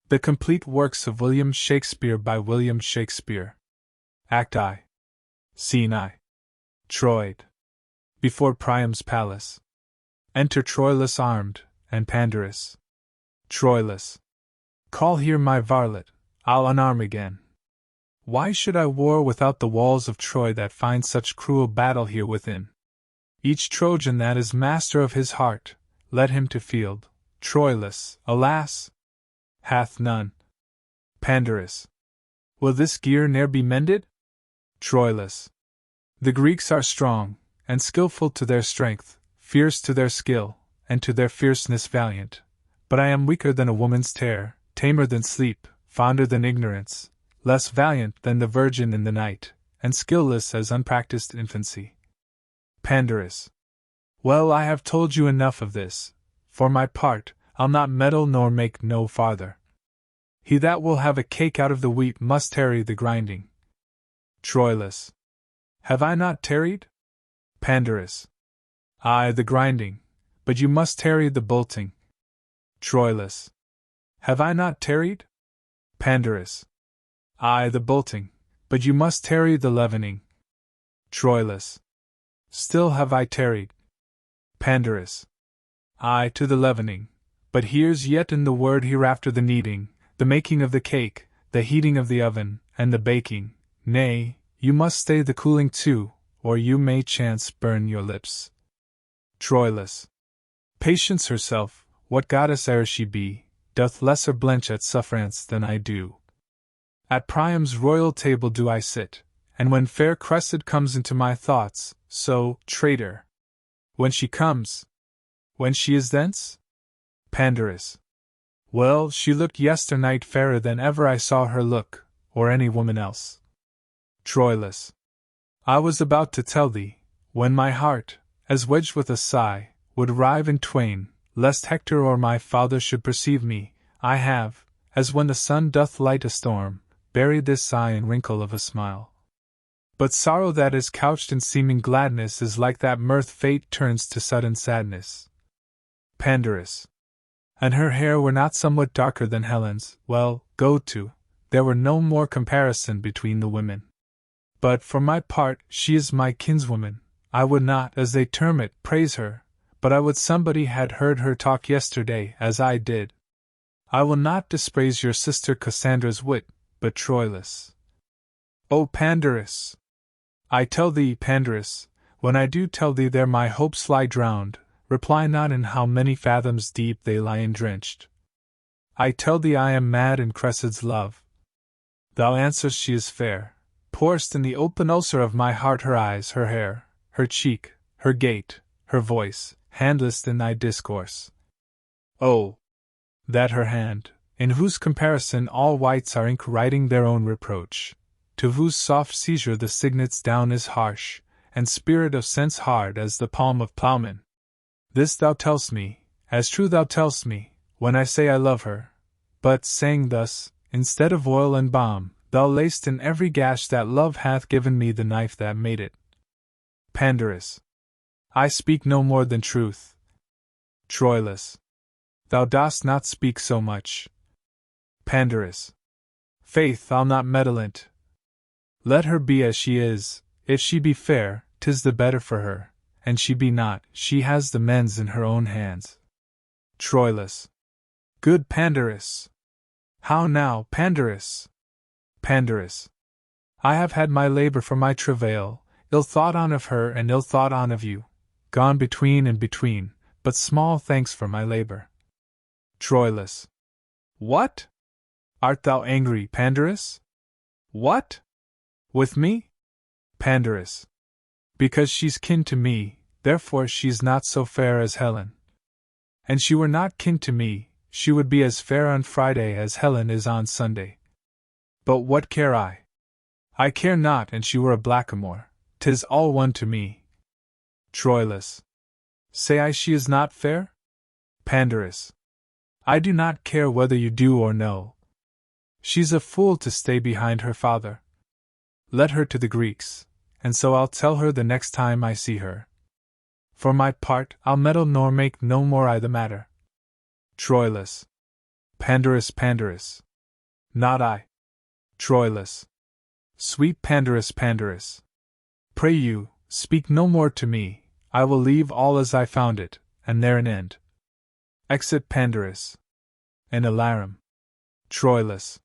The Complete Works of William Shakespeare by William Shakespeare. Act I. Scene I. Troyed. Before Priam's palace. Enter Troilus armed, and Pandarus. Troilus. Call here my varlet, I'll unarm again. Why should I war without the walls of Troy that find such cruel battle here within? Each Trojan that is master of his heart, let him to field. Troilus, alas! Hath none. Pandarus. Will this gear ne'er be mended? Troilus. The Greeks are strong, and skilful to their strength, fierce to their skill, and to their fierceness valiant. But I am weaker than a woman's terror, tamer than sleep, fonder than ignorance, less valiant than the virgin in the night, and skillless as unpracticed infancy. Pandarus. Well, I have told you enough of this. For my part, I'll not meddle nor make no farther. He that will have a cake out of the wheat must tarry the grinding. Troilus. Have I not tarried? Pandarus. Aye, the grinding, but you must tarry the bolting. Troilus. Have I not tarried? Pandarus. Aye, the bolting, but you must tarry the leavening. Troilus. Still have I tarried. Pandarus. Aye, to the leavening, but here's yet in the word hereafter the kneading, the making of the cake, the heating of the oven, and the baking. Nay, you must stay the cooling too, or you may chance burn your lips. Troilus. Patience herself, what goddess e'er she be, doth lesser blench at sufferance than I do. At Priam's royal table do I sit, and when fair Cressida comes into my thoughts, so, traitor. When she comes. When she is thence? Pandarus. Well, she looked yesternight fairer than ever I saw her look, or any woman else. Troilus. I was about to tell thee, when my heart, as wedged with a sigh, would rive in twain, lest Hector or my father should perceive me, I have, as when the sun doth light a storm, buried this sigh in wrinkle of a smile. But sorrow that is couched in seeming gladness is like that mirth fate turns to sudden sadness. Pandarus. And her hair were not somewhat darker than Helen's, well, go to, there were no more comparison between the women. But for my part, she is my kinswoman. I would not, as they term it, praise her, but I would somebody had heard her talk yesterday, as I did. I will not dispraise your sister Cassandra's wit, but Troilus. O Pandarus! I tell thee, Pandarus, when I do tell thee there my hopes lie drowned, reply not in how many fathoms deep they lie endrenched. I tell thee I am mad in Cressida's love. Thou answerest she is fair, pourest in the open ulcer of my heart her eyes, her hair, her cheek, her gait, her voice, handlest in thy discourse. Oh, that her hand, in whose comparison all whites are ink writing their own reproach, to whose soft seizure the signet's down is harsh, and spirit of sense hard as the palm of ploughman. This thou tell'st me, as true thou tell'st me, when I say I love her. But, saying thus, instead of oil and balm, thou lay'st in every gash that love hath given me the knife that made it. Pandarus. I speak no more than truth. Troilus. Thou dost not speak so much. Pandarus. Faith, I'll not meddle in't. Let her be as she is. If she be fair, 'tis the better for her, and she be not, she has the mends in her own hands. Troilus. Good Pandarus! How now, Pandarus? Pandarus. I have had my labor for my travail, ill thought on of her and ill thought on of you, gone between and between, but small thanks for my labor. Troilus. What? Art thou angry, Pandarus? What? With me? Pandarus. Because she's kin to me, therefore she's not so fair as Helen. And she were not kin to me, she would be as fair on Friday as Helen is on Sunday. But what care I? I care not, and she were a blackamoor, 'tis all one to me. Troilus. Say I she is not fair? Pandarus. I do not care whether you do or no. She's a fool to stay behind her father. Let her to the Greeks, and so I'll tell her the next time I see her. For my part, I'll meddle nor make no more I the matter. Troilus. Pandarus, Pandarus. Not I. Troilus. Sweet Pandarus, Pandarus. Pray you, speak no more to me, I will leave all as I found it, and there an end. Exit Pandarus. An alarum. Troilus.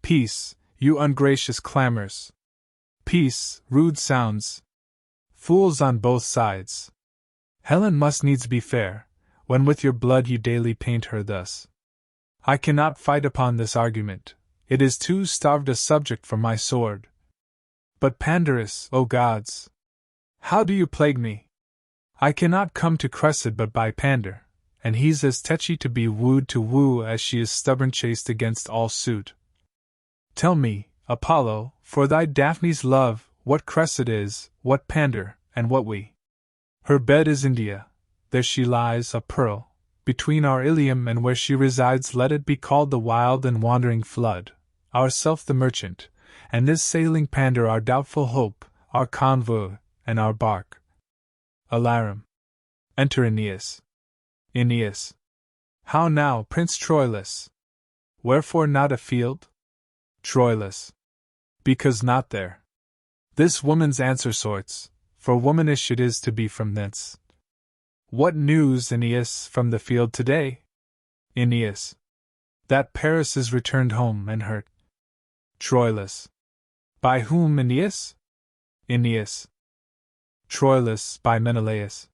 Peace, you ungracious clamors. Peace, rude sounds. Fools on both sides. Helen must needs be fair, when with your blood you daily paint her thus. I cannot fight upon this argument, it is too starved a subject for my sword. But Pandarus, O gods! How do you plague me? I cannot come to Cressida but by Pandar, and he's as tetchy to be wooed to woo as she is stubborn chaste against all suit. Tell me, Apollo, for thy Daphne's love, what Cressida is, what Pandar, and what we. Her bed is India, there she lies, a pearl, between our Ilium and where she resides let it be called the wild and wandering flood, ourself the merchant, and this sailing Pandar our doubtful hope, our convoy, and our bark. Alarum. Enter Aeneas. Aeneas. How now, Prince Troilus? Wherefore not afield? Troilus. Because not there. This woman's answer sorts, for womanish it is to be from thence. What news, Aeneas, from the field today? Aeneas. That Paris is returned home and hurt. Troilus. By whom, Aeneas? Aeneas. Troilus, by Menelaus.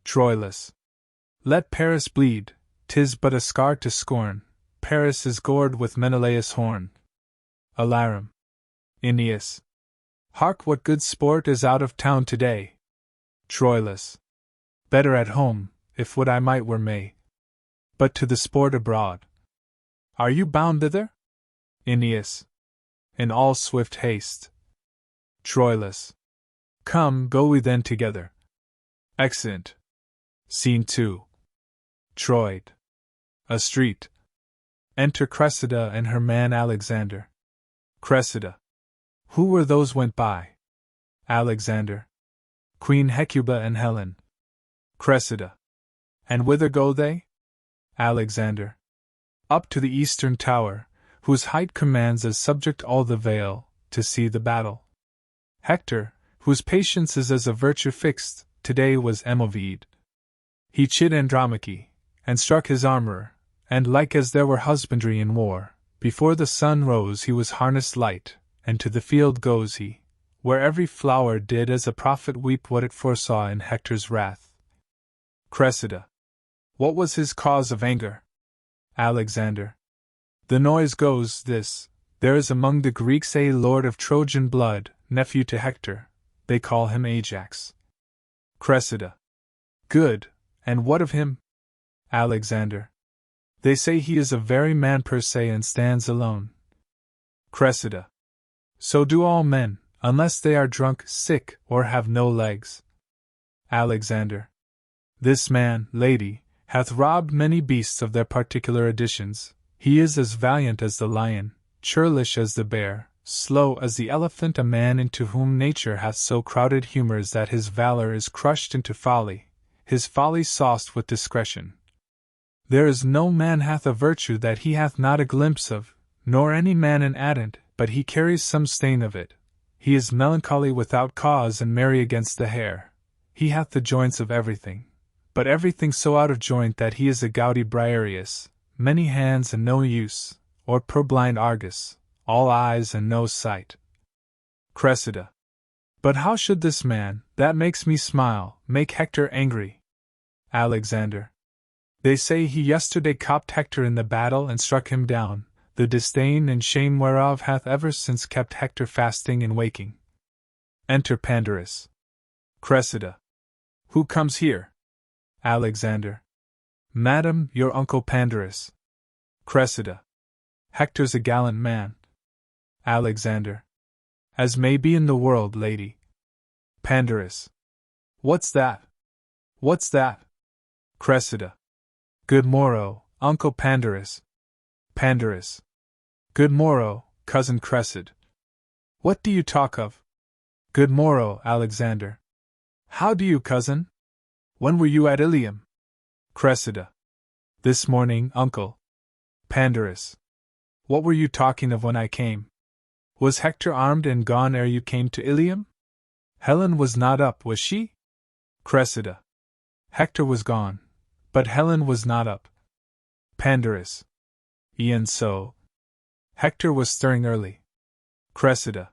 Troilus. Let Paris bleed, 'tis but a scar to scorn, Paris is gored with Menelaus' horn. Alarum. Aeneas. Hark, what good sport is out of town today. Troilus. Better at home, if would I might were May. But to the sport abroad. Are you bound thither? Aeneas. In all swift haste. Troilus. Come, go we then together. Exeunt. Scene 2. Troy. A street. Enter Cressida and her man Alexander. Cressida. Who were those went by? Alexander. Queen Hecuba and Helen. Cressida. And whither go they? Alexander. Up to the eastern tower, whose height commands as subject all the vale, to see the battle. Hector, whose patience is as a virtue fixed, today was Emovede. He chid Andromache, and struck his armorer, and like as there were husbandry in war, before the sun rose he was harnessed light, and to the field goes he, where every flower did as a prophet weep what it foresaw in Hector's wrath. Cressida. What was his cause of anger? Alexander. The noise goes this, there is among the Greeks a lord of Trojan blood, nephew to Hector, they call him Ajax. Cressida. Good, and what of him? Alexander. They say he is a very man per se and stands alone. Cressida. So do all men, unless they are drunk, sick, or have no legs. Alexander. This man, lady, hath robbed many beasts of their particular additions. He is as valiant as the lion, churlish as the bear, slow as the elephant, a man into whom nature hath so crowded humours that his valour is crushed into folly, his folly sauced with discretion. There is no man hath a virtue that he hath not a glimpse of, nor any man an addent, but he carries some stain of it. He is melancholy without cause and merry against the hair. He hath the joints of everything, but everything so out of joint that he is a gouty Briareus, many hands and no use, or purblind Argus, all eyes and no sight. Cressida. But how should this man, that makes me smile, make Hector angry? Alexander. They say he yesterday copped Hector in the battle and struck him down, the disdain and shame whereof hath ever since kept Hector fasting and waking. Enter Pandarus. Cressida. Who comes here? Alexander. Madam, your uncle Pandarus. Cressida. Hector's a gallant man. Alexander. As may be in the world, lady. Pandarus. What's that? What's that? Cressida. Good morrow, Uncle Pandarus. Pandarus. Good morrow, Cousin Cressid. What do you talk of? Good morrow, Alexander. How do you, cousin? When were you at Ilium? Cressida. This morning, uncle. Pandarus. What were you talking of when I came? Was Hector armed and gone ere you came to Ilium? Helen was not up, was she? Cressida. Hector was gone, but Helen was not up. Pandarus. E'en so. Hector was stirring early. Cressida.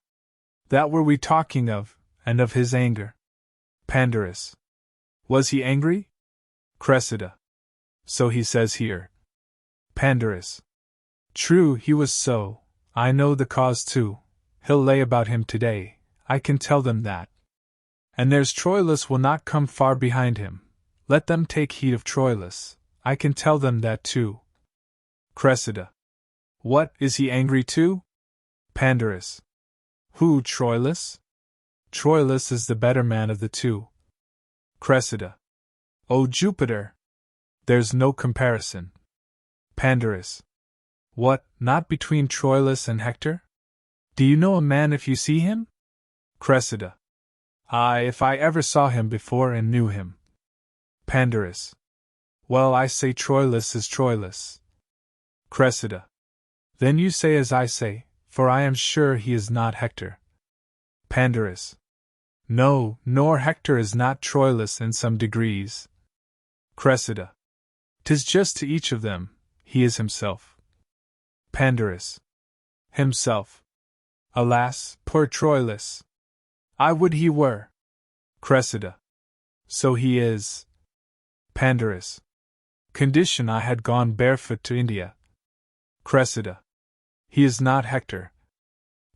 That were we talking of, and of his anger. Pandarus. Was he angry? Cressida. So he says here. Pandarus. True, he was so. I know the cause too. He'll lay about him today, I can tell them that. And there's Troilus will not come far behind him. Let them take heed of Troilus, I can tell them that too. Cressida. What, is he angry too? Pandarus. Who, Troilus? Troilus is the better man of the two. Cressida. O Jupiter! There's no comparison. Pandarus. What, not between Troilus and Hector? Do you know a man if you see him? Cressida. Aye, if I ever saw him before and knew him. Pandarus. Well, I say Troilus is Troilus. Cressida. Then you say as I say, for I am sure he is not Hector. Pandarus. No, nor Hector is not Troilus in some degrees. Cressida. 'Tis just to each of them, he is himself. Pandarus. Himself. Alas, poor Troilus! I would he were. Cressida. So he is. Pandarus. Condition I had gone barefoot to India. Cressida. He is not Hector.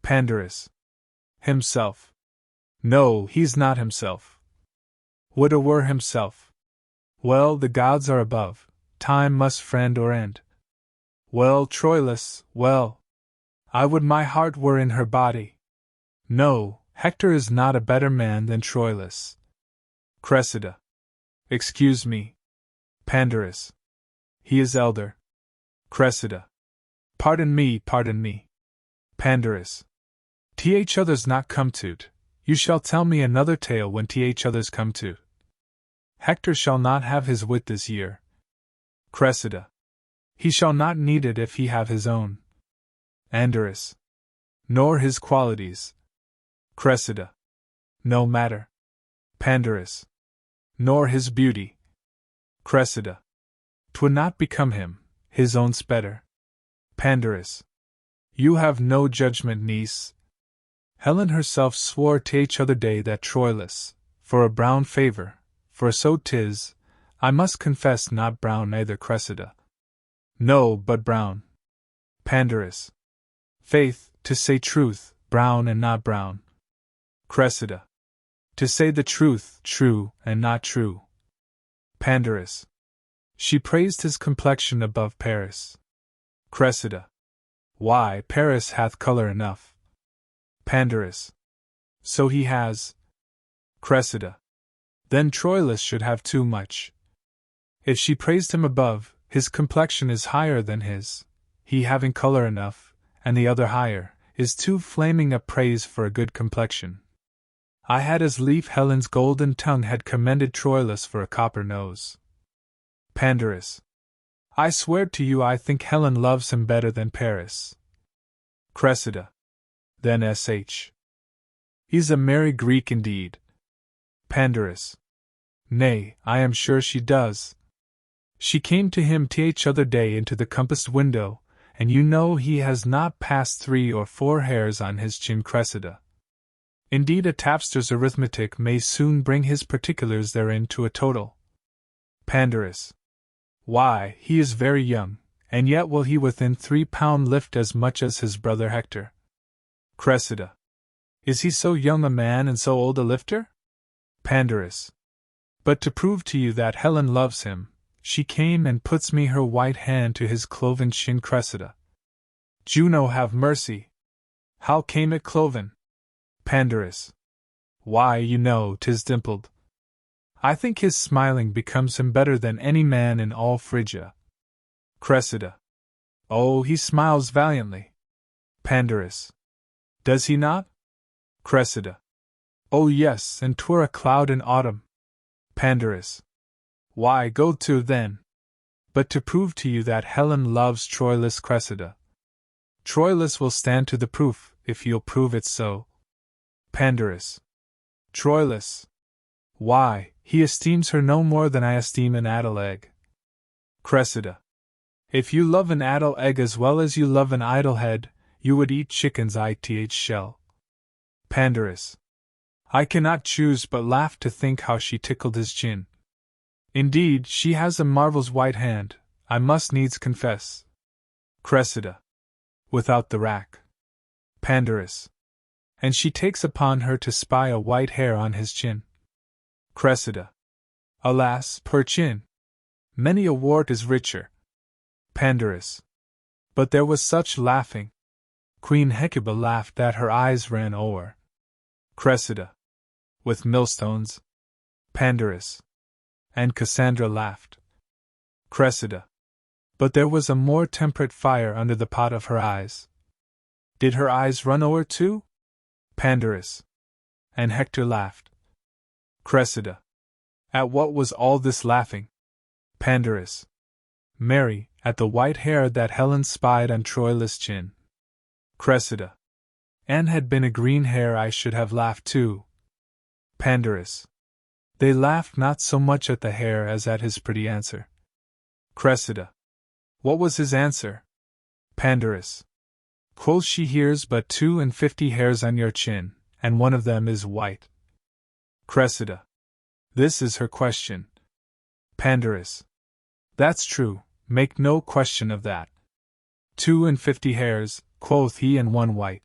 Pandarus. Himself. No, he's not himself. Would a were himself. Well, the gods are above, time must friend or end. Well, Troilus, well. I would my heart were in her body. No, Hector is not a better man than Troilus. Cressida. Excuse me. Pandarus. He is elder. Cressida. Pardon me, pardon me. Pandarus. Th others not come to't. You shall tell me another tale when th others come to. Hector shall not have his wit this year. Cressida. He shall not need it if he have his own. Pandarus. Nor his qualities. Cressida. No matter. Pandarus. Nor his beauty. Cressida. 'Twould not become him, his own's better. Pandarus. You have no judgment, niece. Helen herself swore t'each other day that Troilus, for a brown favor, for so 'tis, I must confess not brown neither. Cressida. No, but brown. Pandarus. Faith, to say truth, brown and not brown. Cressida. To say the truth, true and not true. Pandarus. She praised his complexion above Paris. Cressida. Why, Paris hath color enough. Pandarus. So he has. Cressida. Then Troilus should have too much. If she praised him above, his complexion is higher than his, he having color enough, and the other higher, is too flaming a praise for a good complexion. I had as lief Helen's golden tongue had commended Troilus for a copper nose. Pandarus. I swear to you I think Helen loves him better than Paris. Cressida. Then sh. He's a merry Greek indeed. Pandarus. Nay, I am sure she does. She came to him t'each other day into the compassed window, and you know he has not passed 3 or 4 hairs on his chin. Cressida. Indeed, a tapster's arithmetic may soon bring his particulars therein to a total. Pandarus. Why, he is very young, and yet will he within 3 pound lift as much as his brother Hector. Cressida. Is he so young a man and so old a lifter? Pandarus. But to prove to you that Helen loves him, she came and puts me her white hand to his cloven chin. Cressida. Juno have mercy! How came it cloven? Pandarus. Why, you know, 'tis dimpled. I think his smiling becomes him better than any man in all Phrygia. Cressida. Oh, he smiles valiantly. Pandarus. Does he not? Cressida. Oh yes, and 'twere a cloud in autumn. Pandarus. Why, go to, then. but to prove to you that Helen loves Troilus Cressida. Troilus will stand to the proof, if you'll prove it so. Pandarus. Troilus. Why, he esteems her no more than I esteem an addle egg. Cressida. If you love an addle egg as well as you love an idle head, you would eat chicken's ith shell. Pandarus. I cannot choose but laugh to think how she tickled his chin. Indeed, she has a marvel's white hand, I must needs confess. Cressida. Without the rack. Pandarus. And she takes upon her to spy a white hair on his chin. Cressida. Alas, poor chin! Many a wart is richer. Pandarus. But there was such laughing. Queen Hecuba laughed that her eyes ran o'er. Cressida. With millstones. Pandarus. And Cassandra laughed. Cressida. But there was a more temperate fire under the pot of her eyes. Did her eyes run o'er too? Pandarus. And Hector laughed. Cressida. At what was all this laughing? Pandarus. Marry, at the white hair that Helen spied on Troilus' chin. Cressida. An had been a green hair I should have laughed too. Pandarus. They laughed not so much at the hair as at his pretty answer. Cressida. What was his answer? Pandarus. Quoth she, here's but 52 hairs on your chin, and one of them is white. Cressida. This is her question. Pandarus. That's true, make no question of that. 52 hairs, quoth he, and one white.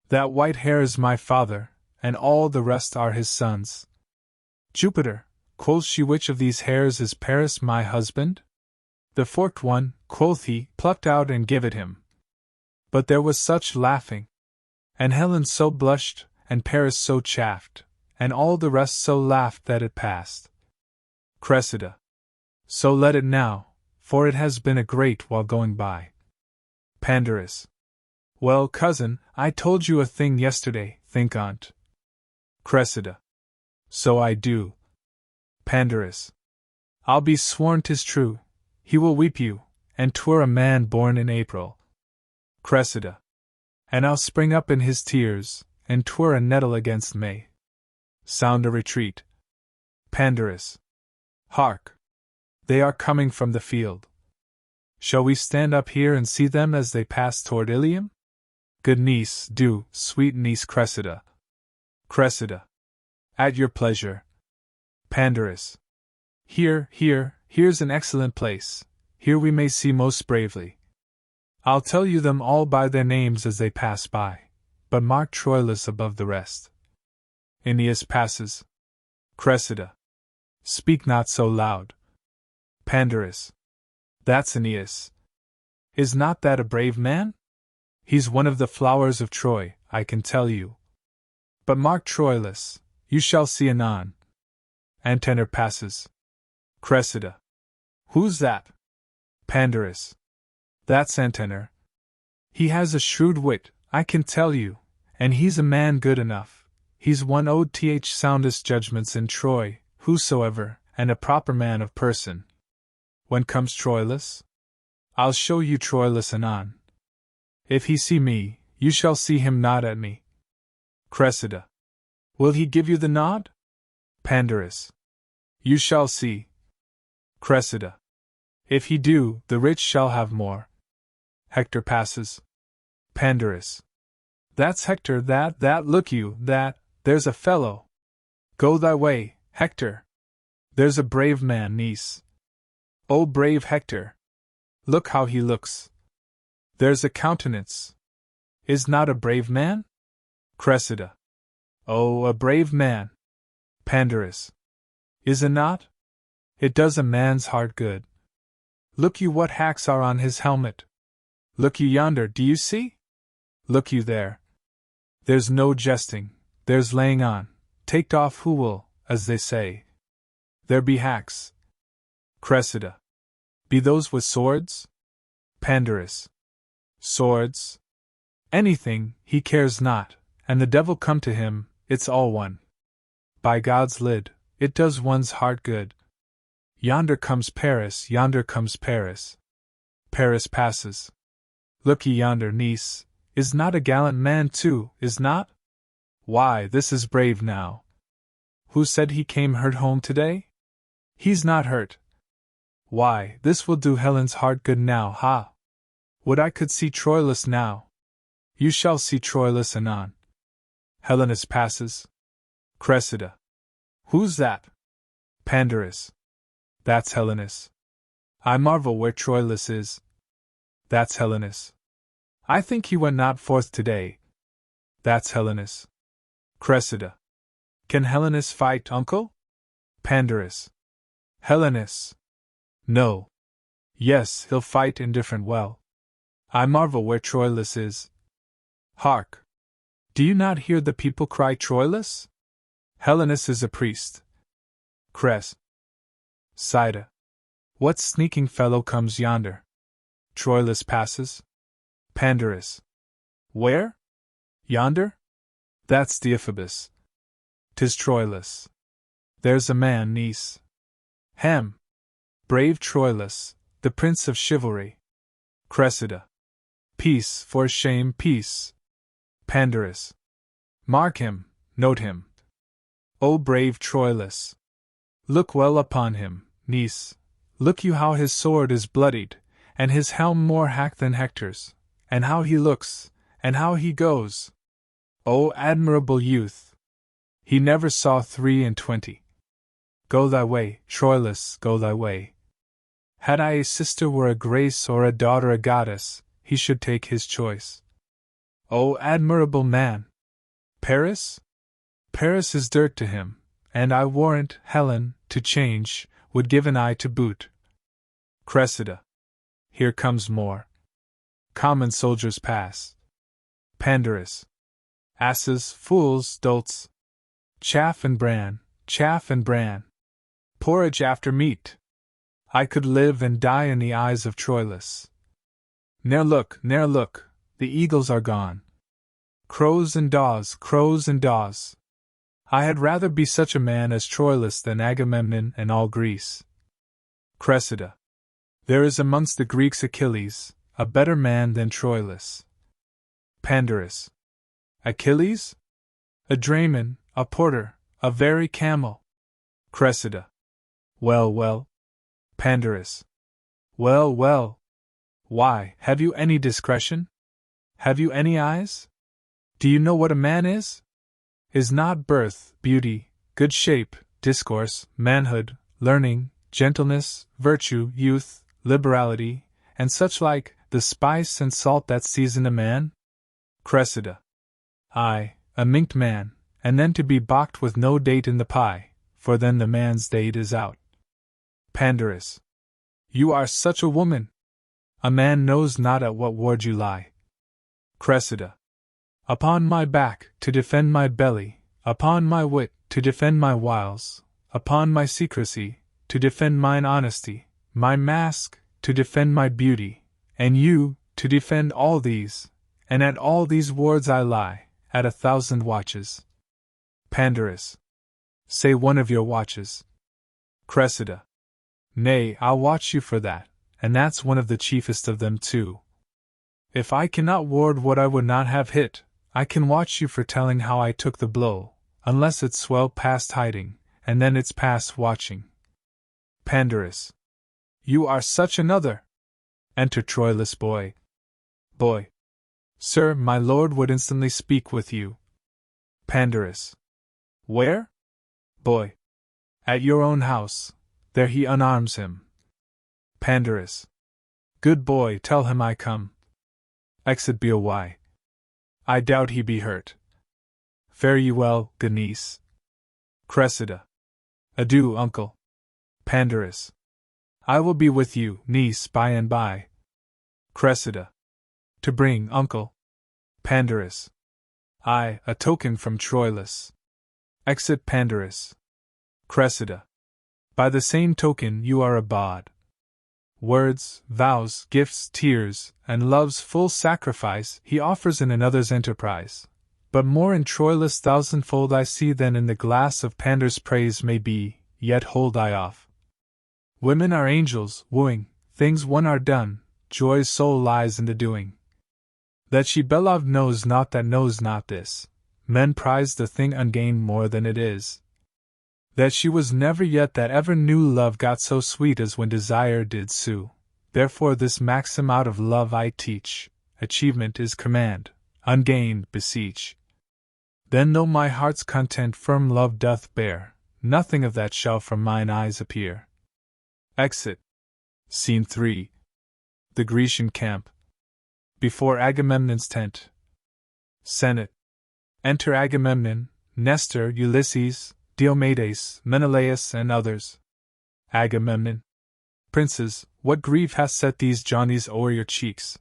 That white hair is my father, and all the rest are his sons. Jupiter, quoth she, which of these hairs is Paris my husband? The forked one, quoth he, plucked out and give it him. But there was such laughing, and Helen so blushed, and Paris so chaffed, and all the rest so laughed that it passed. Cressida. So let it now, for it has been a great while going by. Pandarus. Well, cousin, I told you a thing yesterday, think on't. Cressida. So I do. Pandarus. I'll be sworn 'tis true. He will weep you, and 'twere a man born in April. Cressida. And I'll spring up in his tears, and 'twere a nettle against May. Sound a retreat. Pandarus. Hark! They are coming from the field. Shall we stand up here and see them as they pass toward Ilium? Good niece, do, sweet niece Cressida. Cressida. At your pleasure. Pandarus. Here's an excellent place. Here we may see most bravely. I'll tell you them all by their names as they pass by, but mark Troilus above the rest. Aeneas passes. Cressida. Speak not so loud. Pandarus. That's Aeneas. Is not that a brave man? He's one of the flowers of Troy, I can tell you. But mark Troilus, you shall see anon. Antenor passes. Cressida. Who's that? Pandarus. That's Antenor. He has a shrewd wit, I can tell you, and he's a man good enough. He's one o'th soundest judgments in Troy, whosoever, and a proper man of person. When comes Troilus? I'll show you Troilus anon. If he see me, you shall see him nod at me. Cressida. Will he give you the nod? Pandarus. You shall see. Cressida. If he do, the rich shall have more. Hector passes. Pandarus. That's Hector, that, look you, there's a fellow. Go thy way, Hector. There's a brave man, niece. Oh, brave Hector! Look how he looks. There's a countenance. Is not a brave man? Cressida. Oh, a brave man. Pandarus. Is it not? It does a man's heart good. Look you what hacks are on his helmet. Look you yonder, do you see? Look you there. There's no jesting, there's laying on, taked off who will, as they say. There be hacks. Cressida. Be those with swords? Pandarus. Swords? Anything, he cares not, and the devil come to him, it's all one. By God's lid, it does one's heart good. Yonder comes Paris, yonder comes Paris. Paris passes. Look ye yonder, niece, is not a gallant man too, is not? Why, this is brave now. Who said he came hurt home today? He's not hurt. Why, this will do Helen's heart good now, ha! Would I could see Troilus now. You shall see Troilus anon. Helenus passes. Cressida. Who's that? Pandarus. That's Helenus. I marvel where Troilus is. That's Helenus. I think he went not forth today. That's Helenus. Cressida. Can Helenus fight, uncle? Pandarus. Helenus. No. Yes, he'll fight indifferent well. I marvel where Troilus is. Hark! Do you not hear the people cry Troilus? Helenus is a priest. Sida. What sneaking fellow comes yonder? Troilus passes. Pandarus. Where? Yonder? That's Deiphobus. 'Tis Troilus. There's a man, niece. Hem! Brave Troilus, the prince of chivalry. Cressida. Peace, for shame, peace. Pandarus. Mark him, note him. O brave Troilus! Look well upon him, niece. Look you how his sword is bloodied, and his helm more hacked than Hector's, and how he looks, and how he goes. O admirable youth! He never saw 23. Go thy way, Troilus, go thy way. Had I a sister were a grace or a daughter a goddess, he should take his choice. O admirable man! Paris? Paris is dirt to him, and I warrant Helen, to change, would give an eye to boot. Cressida. Here comes more. Common soldiers pass. Pandarus. Asses, fools, dolts. Chaff and bran, chaff and bran. Porridge after meat. I could live and die in the eyes of Troilus. Ne'er look, the eagles are gone. Crows and daws, crows and daws. I had rather be such a man as Troilus than Agamemnon and all Greece. Cressida. There is amongst the Greeks Achilles, a better man than Troilus. Pandarus. Achilles? A drayman, a porter, a very camel. Cressida. Well, well. Pandarus. Well, well. Why, have you any discretion? Have you any eyes? Do you know what a man is? Is not birth, beauty, good shape, discourse, manhood, learning, gentleness, virtue, youth, liberality, and such like, the spice and salt that season a man? Cressida. Aye, a minked man, and then to be balked with no date in the pie, for then the man's date is out. Pandarus. You are such a woman! A man knows not at what ward you lie. Cressida. Upon my back, to defend my belly, upon my wit, to defend my wiles, upon my secrecy, to defend mine honesty, my mask, to defend my beauty, and you, to defend all these, and at all these wards I lie, at 1,000 watches. Pandarus. Say one of your watches. Cressida. Nay, I'll watch you for that, and that's one of the chiefest of them too. If I cannot ward what I would not have hit, I can watch you for telling how I took the blow, unless it's well past hiding, and then it's past watching. Pandarus. You are such another! Enter Troilus boy. Boy. Sir, my lord would instantly speak with you. Pandarus. Where? Boy. At your own house. There he unarms him. Pandarus. Good boy, tell him I come. Exit boy. I doubt he be hurt. Fare ye well, good niece. Cressida. Adieu, uncle. Pandarus. I will be with you, niece, by and by. Cressida. To bring, uncle. Pandarus. Aye, a token from Troilus. Exit Pandarus. Cressida. By the same token you are a bawd. Words, vows, gifts, tears, and love's full sacrifice he offers in another's enterprise. But more in Troilus thousandfold I see than in the glass of Pandar's praise may be, yet hold I off. Women are angels, wooing, things won are done, joy's soul lies in the doing. That she beloved knows not that knows not this, men prize the thing ungained more than it is. That she was never yet that ever knew love got so sweet as when desire did sue. Therefore this maxim out of love I teach, achievement is command, ungained beseech. Then though my heart's content firm love doth bear, nothing of that shall from mine eyes appear. Exit. Scene 3. The Grecian camp. Before Agamemnon's tent. Senate. Enter Agamemnon, Nestor, Ulysses, Diomedes, Menelaus, and others. Agamemnon. Princes, what grief hath set these Johnnies o'er your cheeks?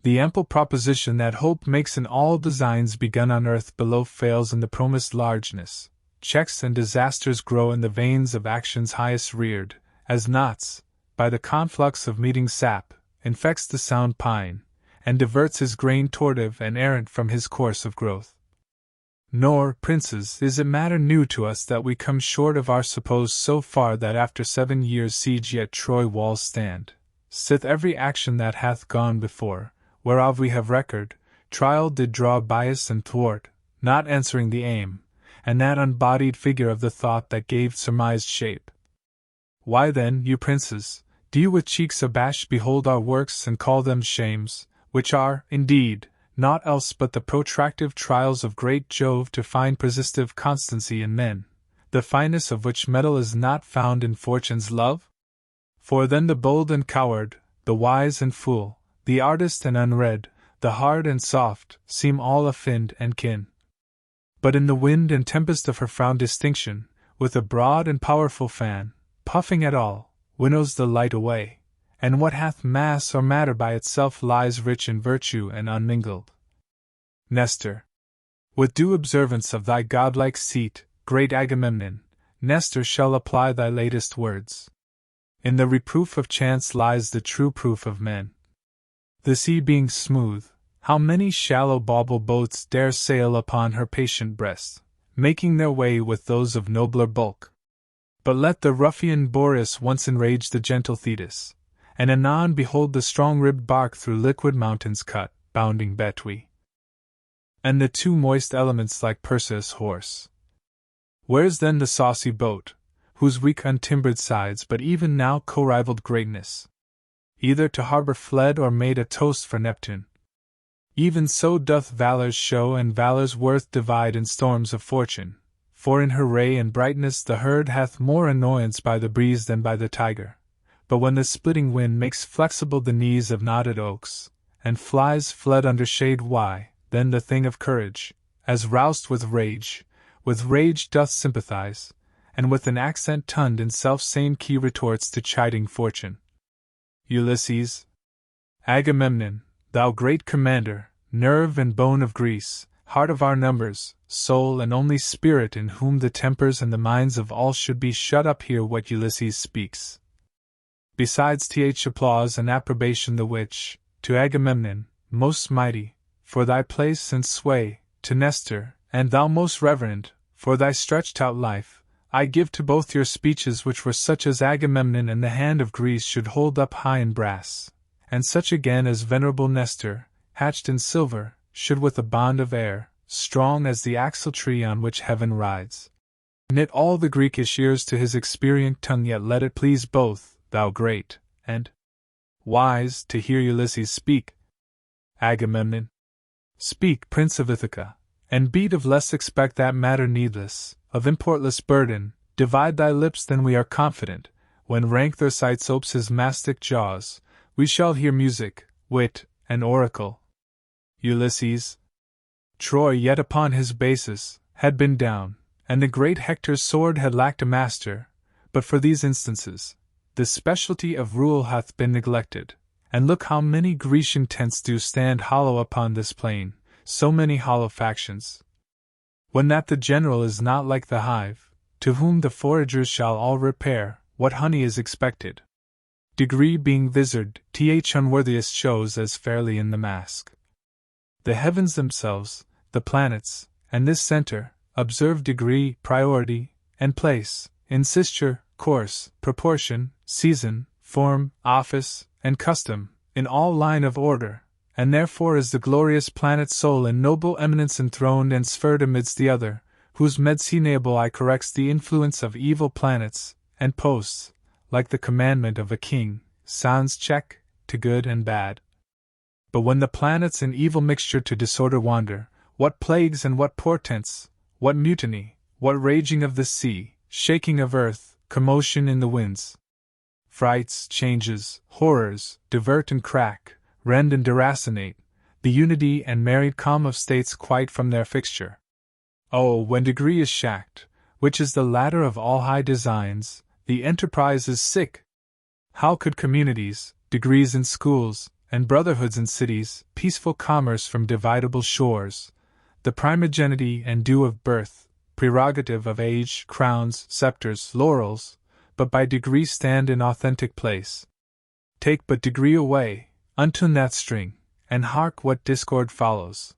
The ample proposition that hope makes in all designs begun on earth below fails in the promised largeness. Checks and disasters grow in the veins of actions highest reared, as knots, by the conflux of meeting sap, infects the sound pine, and diverts his grain tortive and errant from his course of growth. Nor, princes, is it matter new to us that we come short of our suppose so far that after 7 years' siege yet Troy walls stand, sith every action that hath gone before, whereof we have record, trial did draw bias and thwart, not answering the aim, and that unbodied figure of the thought that gave surmised shape. Why then, you princes, do you with cheeks abashed behold our works and call them shames, which are, indeed, naught else but the protractive trials of great Jove to find persistive constancy in men, the fineness of which metal is not found in fortune's love? For then the bold and coward, the wise and fool, the artist and unread, the hard and soft, seem all affined and kin. But in the wind and tempest of her frown distinction, with a broad and powerful fan, puffing at all, winnows the light away, and what hath mass or matter by itself lies rich in virtue and unmingled. Nestor. With due observance of thy godlike seat, great Agamemnon, Nestor shall apply thy latest words. In the reproof of chance lies the true proof of men. The sea being smooth, how many shallow bauble boats dare sail upon her patient breast, making their way with those of nobler bulk? But let the ruffian Boreas once enrage the gentle Thetis, and anon behold the strong-ribbed bark through liquid mountains cut, bounding between, and the two moist elements like Perseus' horse. Where's then the saucy boat, whose weak untimbered sides but even now co-rivaled greatness, either to harbor fled or made a toast for Neptune? Even so doth valor's show and valor's worth divide in storms of fortune, for in her ray and brightness the herd hath more annoyance by the breeze than by the tiger. But when the splitting wind makes flexible the knees of knotted oaks, and flies fled under shade, why, then the thing of courage, as roused with rage doth sympathize, and with an accent tuned in self-same key retorts to chiding fortune. Ulysses. Agamemnon, thou great commander, nerve and bone of Greece, heart of our numbers, soul and only spirit in whom the tempers and the minds of all should be shut up, hear what Ulysses speaks. Besides th applause and approbation the which, to Agamemnon, most mighty, for thy place and sway, to Nestor, and thou most reverend, for thy stretched out life, I give to both your speeches, which were such as Agamemnon and the hand of Greece should hold up high in brass, and such again as venerable Nestor, hatched in silver, should with a bond of air, strong as the axle-tree on which heaven rides, knit all the Greekish ears to his experient tongue, yet let it please both, thou great, and wise, to hear Ulysses speak. Agamemnon. Speak, Prince of Ithaca, and beat of less expect that matter needless, of importless burden, divide thy lips, then we are confident, when rank Thersites opes his mastic jaws, we shall hear music, wit, and oracle. Ulysses. Troy yet upon his basis, had been down, and the great Hector's sword had lacked a master, but for these instances, the specialty of rule hath been neglected, and look how many Grecian tents do stand hollow upon this plain, so many hollow factions. When that the general is not like the hive, to whom the foragers shall all repair, what honey is expected? Degree being visored, th unworthiest shows as fairly in the mask. The heavens themselves, the planets, and this center, observe degree, priority, and place, insisture, course, proportion, season, form, office, and custom, in all line of order, and therefore is the glorious planet Sol in noble eminence enthroned and sphered amidst the other, whose medicinable eye corrects the influence of evil planets, and posts, like the commandment of a king, sounds check to good and bad. But when the planets in evil mixture to disorder wander, what plagues and what portents, what mutiny, what raging of the sea, shaking of earth, commotion in the winds, frights, changes, horrors, divert and crack, rend and deracinate, the unity and married calm of states quite from their fixture. Oh, when degree is shacked, which is the ladder of all high designs, the enterprise is sick. How could communities, degrees in schools, and brotherhoods in cities, peaceful commerce from dividable shores, the primogenity and due of birth, prerogative of age, crowns, scepters, laurels, but by degree stand in authentic place? Take but degree away, untune that string, and hark what discord follows.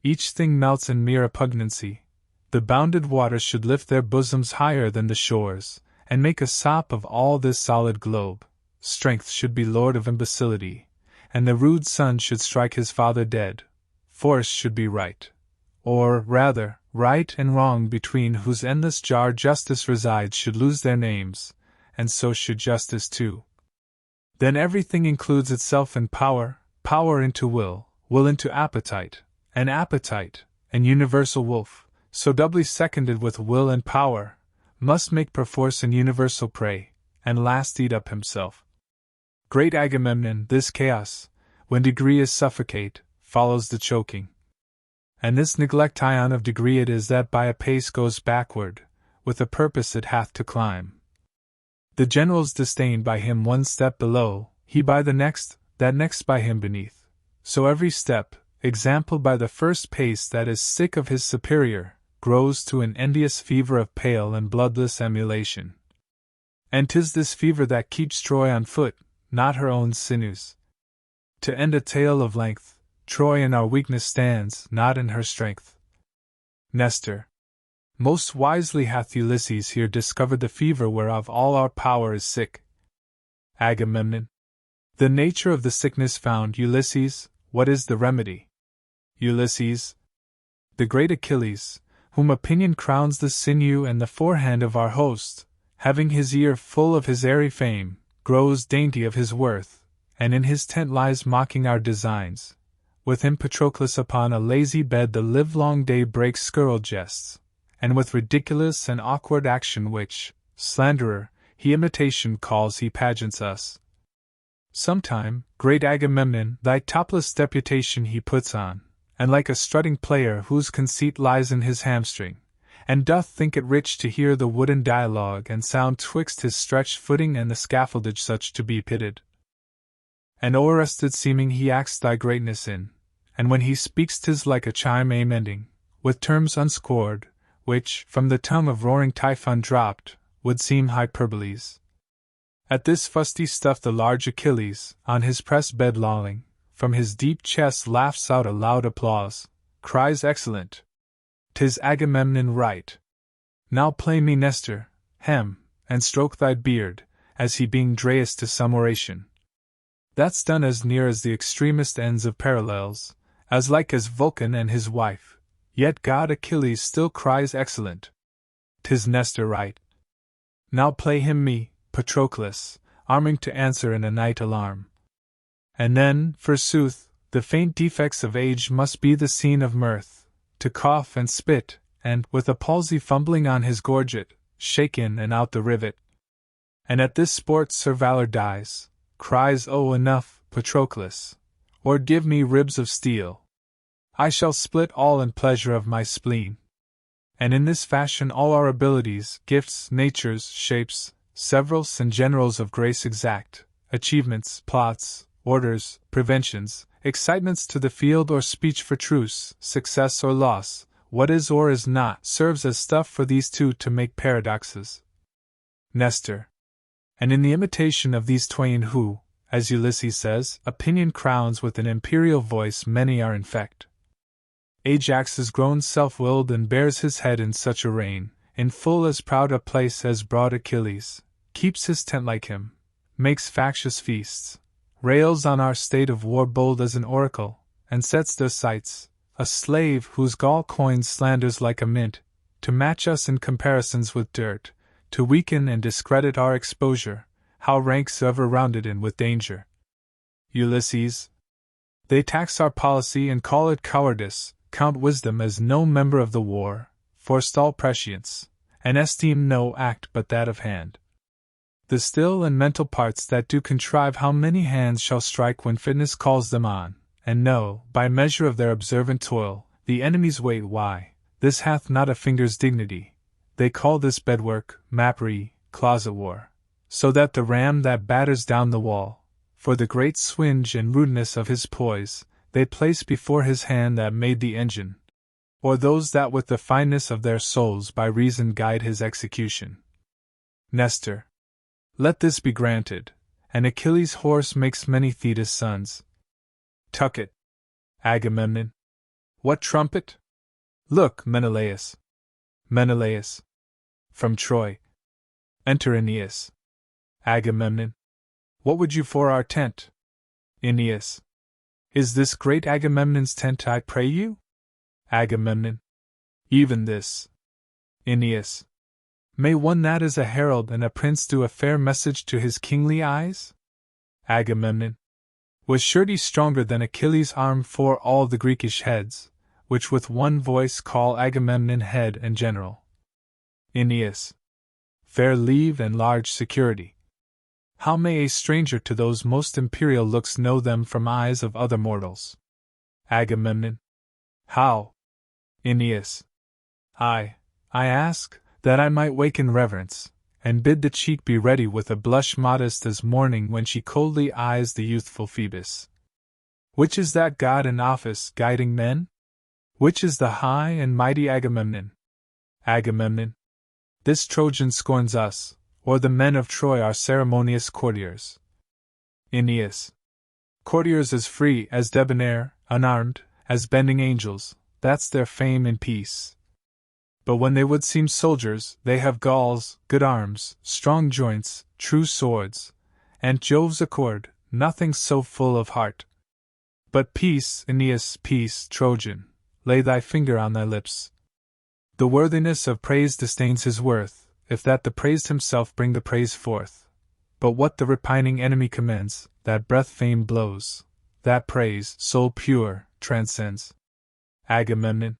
Each thing melts in mere repugnancy. The bounded waters should lift their bosoms higher than the shores, and make a sop of all this solid globe. Strength should be lord of imbecility, and the rude son should strike his father dead. Force should be right, or, rather, right and wrong between whose endless jar justice resides should lose their names, and so should justice too. Then everything includes itself in power, power into will, will into appetite, and appetite, an universal wolf, so doubly seconded with will and power, must make perforce an universal prey, and last eat up himself. Great Agamemnon, this chaos, when degree is suffocate, follows the choking. And this neglection of degree it is that by a pace goes backward, with a purpose it hath to climb. The generals disdained by him one step below, he by the next, that next by him beneath. So every step, exampled by the first pace that is sick of his superior, grows to an envious fever of pale and bloodless emulation. And 'tis this fever that keeps Troy on foot, not her own sinews. To end a tale of length, Troy in our weakness stands, not in her strength. Nestor. Most wisely hath Ulysses here discovered the fever whereof all our power is sick. Agamemnon. The nature of the sickness found, Ulysses, what is the remedy? Ulysses. The great Achilles, whom opinion crowns the sinew and the forehand of our host, having his ear full of his airy fame, grows dainty of his worth, and in his tent lies mocking our designs. With him Patroclus upon a lazy bed the livelong day breaks scurril jests, and with ridiculous and awkward action which, slanderer, he imitation calls he pageants us. Sometime, great Agamemnon, thy topless deputation he puts on, and like a strutting player whose conceit lies in his hamstring, and doth think it rich to hear the wooden dialogue and sound twixt his stretched footing and the scaffoldage such to be pitied. And o'errested seeming he acts thy greatness in, and when he speaks 'tis like a chime amending, with terms unscored, which, from the tongue of roaring Typhon dropped, would seem hyperboles. At this fusty stuff the large Achilles, on his pressed bed lolling, from his deep chest laughs out a loud applause, cries excellent. 'Tis Agamemnon right. Now play me Nestor, hem, and stroke thy beard, as he being Drais to some oration. That's done as near as the extremest ends of parallels, as like as Vulcan and his wife, yet God Achilles still cries excellent. 'Tis Nestor right. Now play him me, Patroclus, arming to answer in a night alarm. And then, forsooth, the faint defects of age must be the scene of mirth, to cough and spit, and, with a palsy fumbling on his gorget, shake in and out the rivet. And at this sport Sir Valor dies, cries, "Oh, enough, Patroclus, or give me ribs of steel. I shall split all in pleasure of my spleen." And in this fashion all our abilities, gifts, natures, shapes, severals and generals of grace exact, achievements, plots, orders, preventions, excitements to the field or speech for truce, success or loss, what is or is not, serves as stuff for these two to make paradoxes. Nestor. And in the imitation of these twain who, as Ulysses says, opinion crowns with an imperial voice many are infect. Ajax is grown self-willed and bears his head in such a rein, in full as proud a place as broad Achilles, keeps his tent like him, makes factious feasts, rails on our state of war bold as an oracle, and sets their sights, a slave whose gall coins slanders like a mint, to match us in comparisons with dirt, to weaken and discredit our exposure, how ranks ever rounded in with danger. Ulysses. They tax our policy and call it cowardice, count wisdom as no member of the war, forestall prescience, and esteem no act but that of hand. The still and mental parts that do contrive how many hands shall strike when fitness calls them on, and know, by measure of their observant toil, the enemy's weight. Why, this hath not a finger's dignity. They call this bedwork, mappery, closet war, so that the ram that batters down the wall, for the great swinge and rudeness of his poise, they place before his hand that made the engine, or those that with the fineness of their souls by reason guide his execution. Nestor. Let this be granted, and Achilles' horse makes many Thetis' sons. Tucket. Agamemnon. What trumpet? Look, Menelaus. Menelaus. From Troy. Enter Aeneas. Agamemnon. What would you for our tent? Aeneas. Is this great Agamemnon's tent, I pray you? Agamemnon. Even this. Aeneas. May one that is a herald and a prince do a fair message to his kingly eyes? Agamemnon. Was surety stronger than Achilles' arm for all the Greekish heads, which with one voice call Agamemnon head and general? Aeneas. Fair leave and large security. How may a stranger to those most imperial looks know them from eyes of other mortals? Agamemnon. How? Aeneas. I ask, that I might waken reverence, and bid the cheek be ready with a blush modest as morning when she coldly eyes the youthful Phoebus. Which is that god in office guiding men? Which is the high and mighty Agamemnon? Agamemnon. This Trojan scorns us, or the men of Troy are ceremonious courtiers. Aeneas. Courtiers as free, as debonair, unarmed, as bending angels, that's their fame in peace. But when they would seem soldiers, they have galls, good arms, strong joints, true swords, and Jove's accord, nothing so full of heart. But peace, Aeneas, peace, Trojan, lay thy finger on thy lips. The worthiness of praise disdains his worth, if that the praised himself bring the praise forth. But what the repining enemy commends, that breath fame blows, that praise, soul pure, transcends. Agamemnon.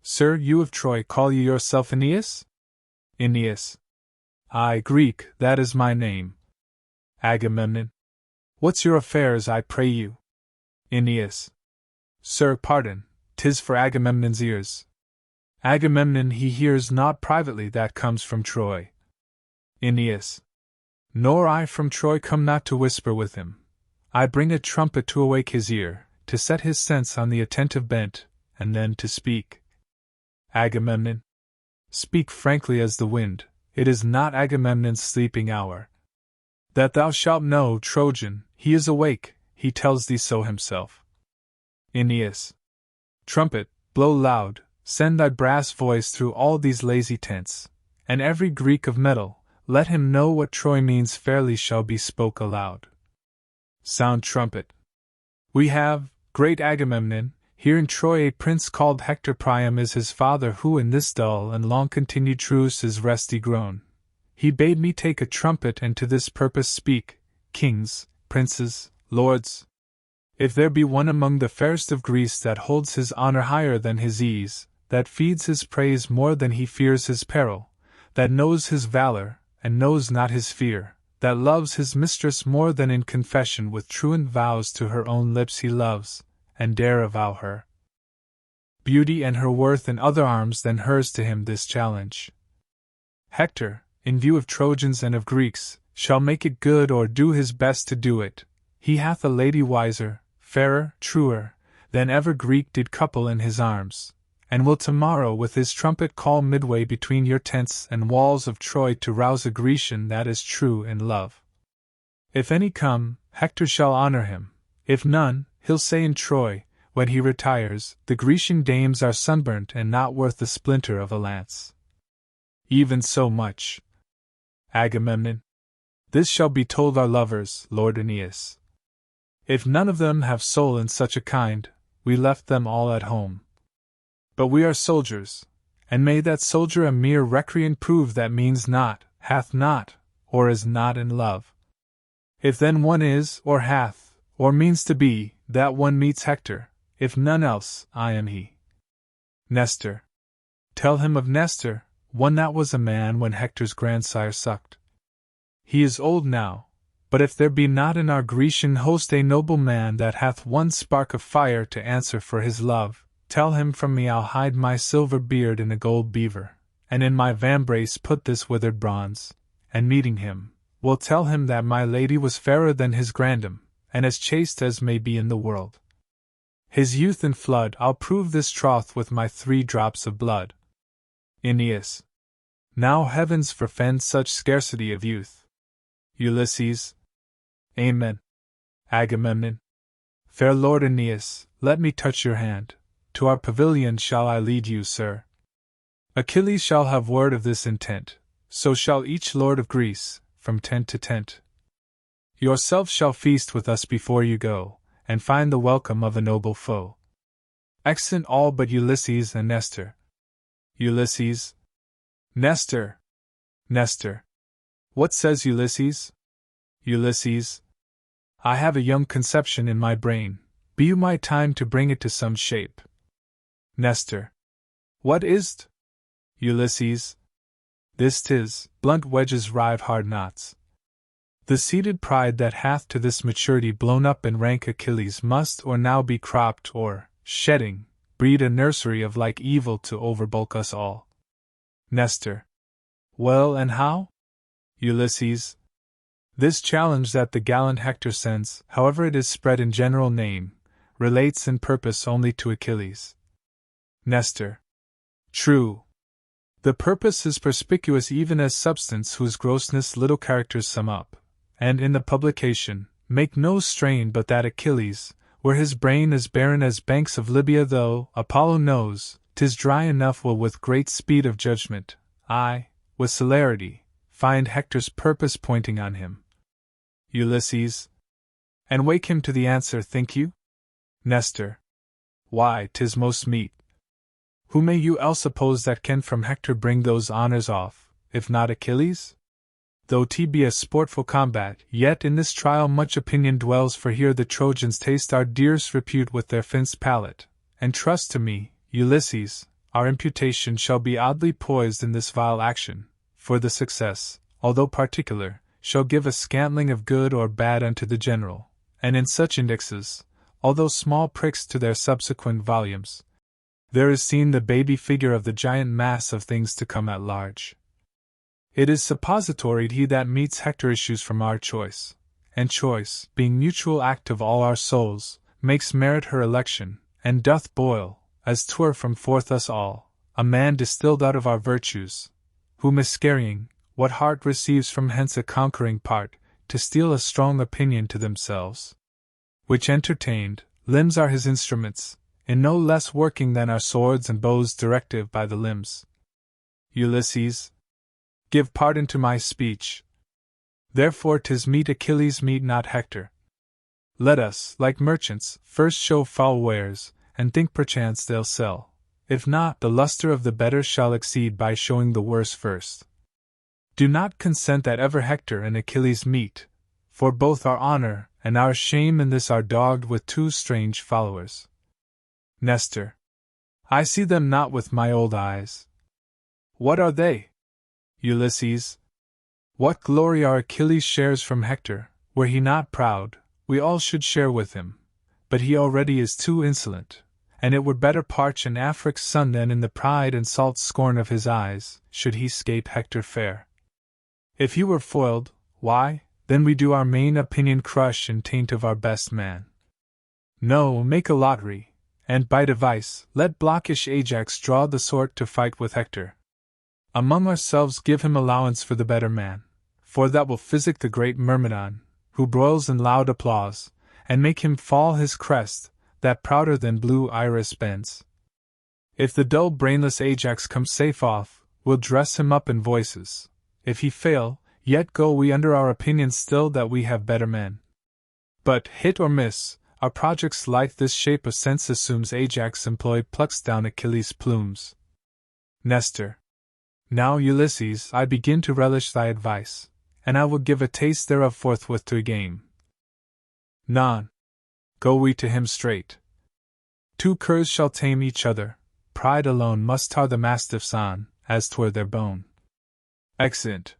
Sir, you of Troy, call ye yourself Aeneas? Aeneas. I, Greek, that is my name. Agamemnon. What's your affairs, I pray you? Aeneas. Sir, pardon, 'tis for Agamemnon's ears. Agamemnon he hears not privately that comes from Troy. Aeneas. Nor I from Troy come not to whisper with him. I bring a trumpet to awake his ear, to set his sense on the attentive bent, and then to speak. Agamemnon. Speak frankly as the wind, it is not Agamemnon's sleeping hour. That thou shalt know, Trojan, he is awake, he tells thee so himself. Aeneas. Trumpet, blow loud, send thy brass voice through all these lazy tents, and every Greek of mettle, let him know what Troy means fairly shall be spoke aloud. Sound trumpet. We have, great Agamemnon, here in Troy a prince called Hector. Priam is his father, who in this dull and long-continued truce is resty grown. He bade me take a trumpet and to this purpose speak, kings, princes, lords. If there be one among the fairest of Greece that holds his honor higher than his ease, that feeds his praise more than he fears his peril, that knows his valor, and knows not his fear, that loves his mistress more than in confession with truant vows to her own lips he loves, and dare avow her beauty and her worth in other arms than hers, to him this challenge. Hector, in view of Trojans and of Greeks, shall make it good or do his best to do it. He hath a lady wiser, fairer, truer, than ever Greek did couple in his arms, and will tomorrow with his trumpet call midway between your tents and walls of Troy to rouse a Grecian that is true in love. If any come, Hector shall honor him. If none, he'll say in Troy, when he retires, the Grecian dames are sunburnt and not worth the splinter of a lance. Even so much. Agamemnon. This shall be told our lovers, Lord Aeneas. If none of them have soul in such a kind, we left them all at home. But we are soldiers, and may that soldier a mere recreant prove that means not, hath not, or is not in love. If then one is, or hath, or means to be, that one meets Hector, if none else, I am he. Nestor. Tell him of Nestor, one that was a man when Hector's grandsire sucked. He is old now, but if there be not in our Grecian host a noble man that hath one spark of fire to answer for his love, tell him from me I'll hide my silver beard in a gold beaver, and in my vambrace put this withered bronze, and meeting him, will tell him that my lady was fairer than his grandam, and as chaste as may be in the world. His youth in flood I'll prove this troth with my 3 drops of blood. Aeneas. Now heavens forfend such scarcity of youth. Ulysses. Amen. Agamemnon. Fair Lord Aeneas, let me touch your hand. To our pavilion shall I lead you, sir. Achilles shall have word of this intent, so shall each lord of Greece, from tent to tent. Yourself shall feast with us before you go, and find the welcome of a noble foe. Exeunt all but Ulysses and Nestor. Ulysses. Nestor. Nestor. What says Ulysses? Ulysses. I have a young conception in my brain, be you my time to bring it to some shape. Nestor. What is't? Ulysses. This 'tis, blunt wedges rive hard knots. The seated pride that hath to this maturity blown up in rank Achilles must or now be cropped or, shedding, breed a nursery of like evil to overbulk us all. Nestor. Well, and how? Ulysses. This challenge that the gallant Hector sends, however it is spread in general name, relates in purpose only to Achilles. Nestor. True. The purpose is perspicuous even as substance whose grossness little characters sum up, and in the publication, make no strain but that Achilles, where his brain is barren as banks of Libya though, Apollo knows, 'tis dry enough will with great speed of judgment, aye, with celerity, find Hector's purpose pointing on him. Ulysses. And wake him to the answer, think you? Nestor. Why, 'tis most meet. Who may you else suppose that can from Hector bring those honors off, if not Achilles? Though 't be a sportful combat, yet in this trial much opinion dwells, for here the Trojans taste our dearest repute with their fenced palate, and trust to me, Ulysses, our imputation shall be oddly poised in this vile action, for the success, although particular, shall give a scantling of good or bad unto the general, and in such indexes, although small pricks to their subsequent volumes, there is seen the baby figure of the giant mass of things to come at large. It is suppositoried he that meets Hector issues from our choice, and choice, being mutual act of all our souls, makes merit her election, and doth boil, as 'twere from forth us all, a man distilled out of our virtues, who miscarrying, what heart receives from hence a conquering part, to steal a strong opinion to themselves. Which entertained, limbs are his instruments, in no less working than our swords and bows directive by the limbs. Ulysses. Give pardon to my speech. Therefore 'tis meet Achilles meet not Hector. Let us, like merchants, first show foul wares, and think perchance they'll sell. If not, the luster of the better shall exceed by showing the worse first. Do not consent that ever Hector and Achilles meet, for both our honor and our shame in this are dogged with 2 strange followers. Nestor. I see them not with my old eyes. What are they? Ulysses. What glory our Achilles shares from Hector, were he not proud, we all should share with him, but he already is too insolent, and it were better parch in Afric's sun than in the pride and salt scorn of his eyes, should he scape Hector fair. If he were foiled, why, then we do our main opinion crush in taint of our best man. No, make a lottery, and by device, let blockish Ajax draw the sword to fight with Hector. Among ourselves give him allowance for the better man, for that will physic the great Myrmidon, who broils in loud applause, and make him fall his crest, that prouder than blue Iris bends. If the dull brainless Ajax come safe off, we'll dress him up in voices. If he fail, Yet go we under our opinion still that we have better men. But, hit or miss, our project's light this shape of sense assumes. Ajax employed plucks down Achilles' plumes. Nestor. Now, Ulysses, I begin to relish thy advice, and I will give a taste thereof forthwith to a game. Non. Go we to him straight. Two curs shall tame each other, pride alone must tar the mastiffs on, as 'twere their bone. Exeunt.